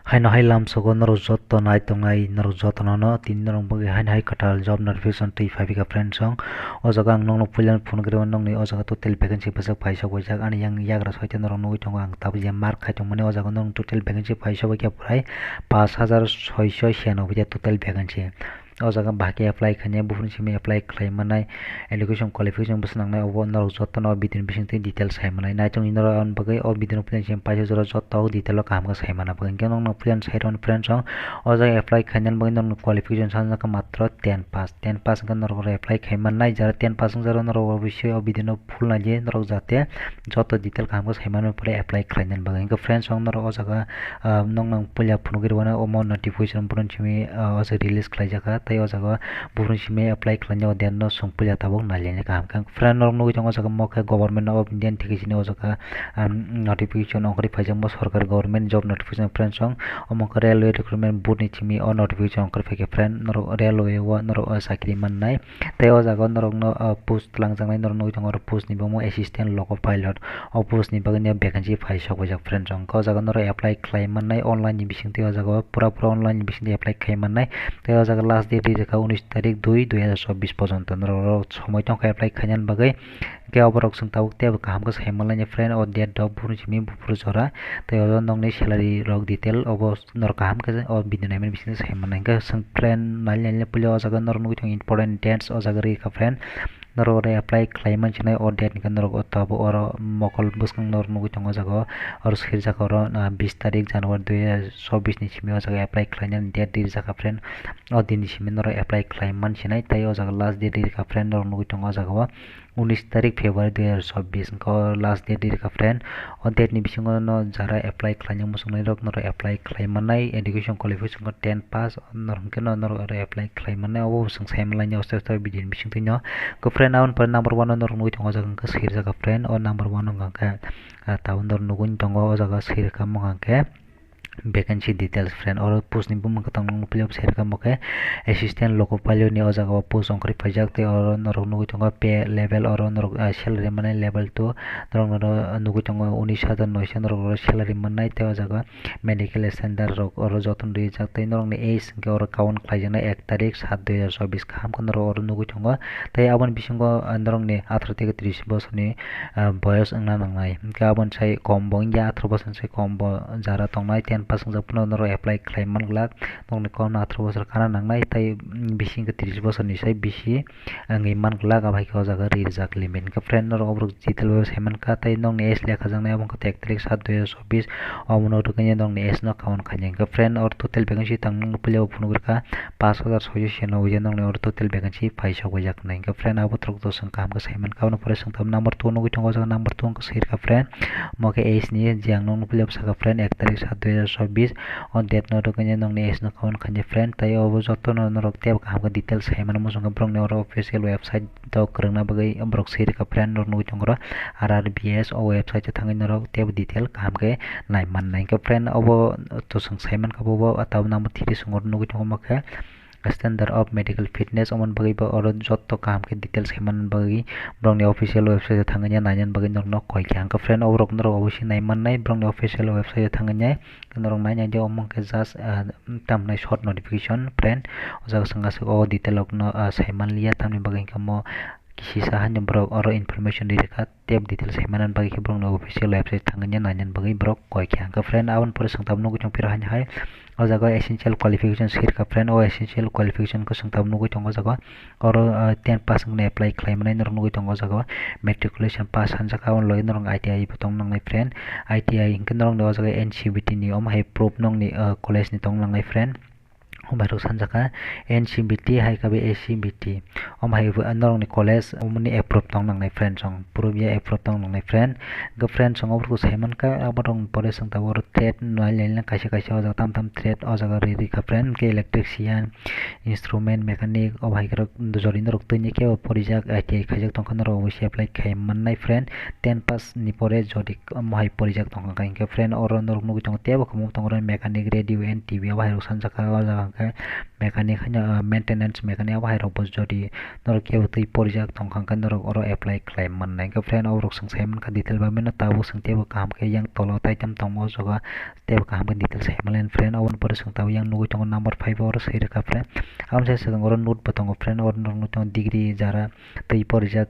Haino hai lam sogo noro jotto nai tongnai noro jotto no tin norong bagi haino hai katal job notification tui phabi ka friend song o jaga ang nongno pulan phone gre on nongni o jaga total vacancy pasak paisa bojak ani yang yagra soite norong nui tongo ang tabu je mark khai tongmani o jaga nong total vacancy paisa bokya prai 5696 total vacancy o jaga bahki apply khanya bufun simi apply khlai manai education qualification busnang nai obo norok jotto no bidin bisingti details sai manai nai tong inoro on bagai o bidin plan sim paisa jora jotto detail kam ga sai mana bagai nong no plan sai ron friend song o jaga apply khanyan bagai nong qualification san ka matra 10 pass ga norok apply khai manai jara 10 pass jara norok obviously o bidin full na je norok jate jotto detail kam ga sai mana pore apply khlainyan bagai ga friend song norok o jaga nong pulia phunugir wana o mo notification buron chimi o jaga release khlai jaka tai o jaga buron chimi apply khlainyo den no song pulia tabok nalene kam kang friend norok nugi tongo jaga mokhe government of indian thikisini o jaga notification ongkri phaijak mo sarkar government job notification friend song omok railway recruitment board ni chimi o notification ongkri phaike friend norok railway o norok sakri mannai tai o jaga norok no post langjaknai norok nugi tongo post ni bomo assistant loco pilot o post ni bagani vacancy phaisok bojak friend song ko jaga norok apply khlai mannai online ni bisingti o jaga pura online ni bisingti apply khai mannai tai o jaga last date jaka 19 tarik 2 2024 পর্যন্ত norok সময় tongkha apply khainyan bagai ke oborok sung tabuk te kaham ka saimalani friend o date dog buru chimi bufur jora tai o nongni salary rok detail obo nor kaham ka o bidinai men bising saimalani ka sung friend nalnya pulio o jaga norok nugi important dates o jaga ri ka friend norok apply khlaiman chinai o date ni norok tabo oro mokol buskang norok nugi tongo jaga or sir jaga oro 20 tarik january 2024 ni chimi o jaga apply khlainyan date dir jaga friend o din ni chimi norok apply khlaiman chinai tai o jaga last date dir ka friend norok nugi tongo jaga 19 tarik February 2024 ko last date dir ka friend o date ni bisingo no jara apply khlainyak musungnai rok norok apply khlaimanai education qualification ko 10 pass norok ke norok apply khlaimanai obo sung saimalani osta bidin bisingti no ko friend aun par number 1 norok nugi tongo jaga ka sir jaga friend o number 1 ngka ka taun norok nugun tongo o jaga sir ka mongka ke vacancy details friend or post ni bumang katang nong pilop share ka moke assistant loco pilot ni o jaga post ongkri pajak te or norok nugi tongo pay level or norok salary manai level 2 norok nugi tongo 19,900 norok salary manai te o jaga medical standard rok or joton ri jak te norok ni age ke or count khlaijana 1 tarik 7 2024 kham ko norok or nugi tongo te abon bisingo norok ni 18 থেকে 30 বছর ni boyos angna nangnai ke abon sai kombo ya 18 বছর sai kombo jara tongnai 10 pasang japno norok apply khlaiman glak nongni kom 18 বছর kana nangnai tai bising ke 30 বছর ni sai bisi ngi man glak abai ko jaga rijak limit ke friend norok obrok jitel web saiman ka tai nongni age lekha jangnai abong 1 tarik 7 2024 omono rukanya nongni age no count khanyang ke friend or total vacancy tang puleo phunugur ka 5690 nongni or total vacancy paisa bojak nai ke friend abo trok to sang kam ka saiman ka no pore sang tam number 2 no gitongo jaga number 2 ka sir ka friend moke age ni jang nong puleo sa ka friend 1 tarik 7 2024 on date no rukanya nongni age no count khanya friend tai obo joto no norok te kam ka details saiman mo song brong ne or official website to krangna bagai brok sir ka friend no nugi tongro RRBS o website te thangai norok te detail kam ke nai man nai ka friend obo to sang saiman ka bobo ataw number 3 songor nugi tongo moke standard of medical fitness omon bagi ba or jotto kam ke details heman bagi brong ni official website thanganya nayan bagi norno koi kyang ka friend obrok norok obusi nai man nai brong ni official website thanganya norok nai nya omong ke just tam nai short notification friend ojaga sanga o detail ok no saiman liya tamni bagi kamo kisi sahan yang brok oro information di dekat tiap detail saimanan bagi ke brong no official website thanganya nayan bagi brok koi kyang ka friend awan pore sang tam no gutung pirahan hai o jaga essential qualification sir ka friend o essential qualification ko sung tam nugi tongo jaga or 10 pass ngne apply claim nai nor nugi tongo jaga matriculation pass han jaka on loi norong ITI botong nang nai friend ITI ingke norong do jaga NCBT ni om hai proof nong ni college ni tong nang nai friend baru sanjaka NCBT hai kabe ACBT om hai norong ni college omni approve tong nang nai friend song purubia approve tong nang nai friend ga friend song obru saiman ka aborong pore sang tabor trade nai len kaisa kaisa o tam tam trade o jaga ri ka friend ke electrician instrument mechanic o hai ka jori norok tuni ke porijak ITI khajak tong khana ro wisi apply khai man nai friend 10 pass ni pore jodi om hai porijak tong ka ke friend or norok nugi tong tebo komo tong ro mechanic radio and TV o hai sanjaka o jaga mechanic hanya maintenance mechanic abo hai rok bo jodi norok kebo tui porjak tongkhang kan norok oro apply claim mannai ka friend abo rok sungsai mankha detail ba meno tabo sungtebo kaham ke yang tolo taitam tongo joga tebo kaham ke detail sai malen friend abo pore sungtabo yang nugui tongo number 5 oro sai reka friend abo sai sakang oro note bo tongo friend oro norok tongo degree jara tui porjak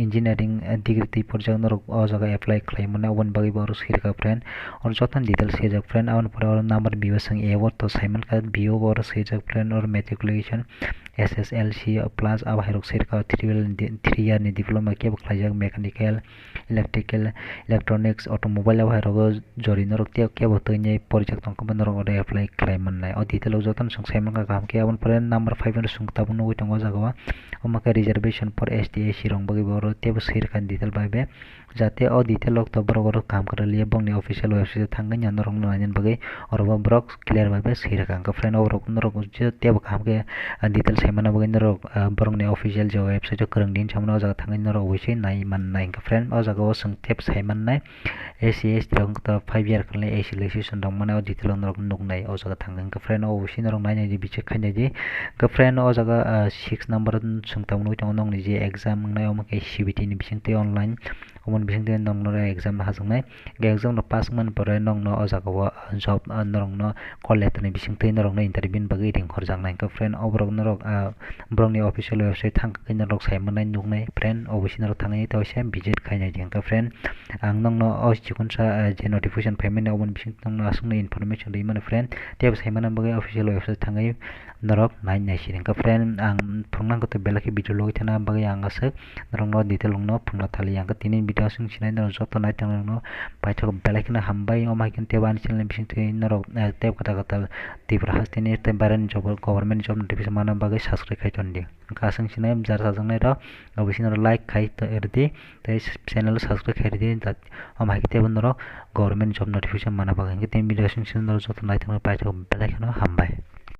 engineering degree tui porjak norok o jaga apply claim mannai abo bagi bo oro sai reka friend oro joton detail sai jak friend abo pore oro number biyo sang abo to sai mankha biyo oro sai jak friend oro matriculation SSLC plus abo hai rok sai reka 3 year ni diploma kebo khlaijak mechanical electrical electronics automobile abo hai rok jori norok kebo tui nei porjak tongkha norok oro apply claim mannai o detail o joton sungsai mankha kaham ke abo pore number 5 ni sungtabo nugui tongo jaga o maka reservation for ST AC rong bagi bo oro tebo sai reka detail bai be jate o detail ok to borok oro kam koraliya bongni official website thangoi ya norok nainen bagi oro borok clear bai be sai reka ka friend oro norok tebo kaham ke detail sai mana bagi norok borok ni official je website o korang din samna o jaga thangoi norok wisi nai mannai ka friend o jaga o sung tep sai mannai AC ST rong to 5 year kalni AC legislation rong mana o detail norok nugnai o jaga thangoi ka friend o wisi norok nainai je biche khainai je ka friend o jaga 6 number sungtam nui tong nong ni je exam ngai o makai CBT ni bisingte online omon bisingte nong no exam hasangnai ge exam no pass man pore nong no o jaga o job norong no call letter ni bisingte norong no interview bagi ring khorjangnai ka friend o borok norok borok ni official website thangkai norok sai manai nugnai friend o bisi norok thangai to sem visit khainai jeng ka friend ang nong no o chikun sa je notification payment omon bisingte nong no asungni information dei man friend teb sai manai bagi official website thangai norok nai nai sireng ka friend ang phungnang ko to belaki video logi thana bagi ang asuk norok no detail no phungna thali ang ka tinin video sung sinai norok joto nai tang no paithok belaki na hambai o mai kin teban channel bisingte norok teb kata kata tibra hastini te baran job government job notification mana bagi subscribe khai tondi ka sung sinai jar sajangnai ro obisi norok like khai to erdi te channel subscribe khai di dat o mai ki tebon norok government job notification mana bagi tin video sung sinai norok joto nai tang paithok belaki no hambai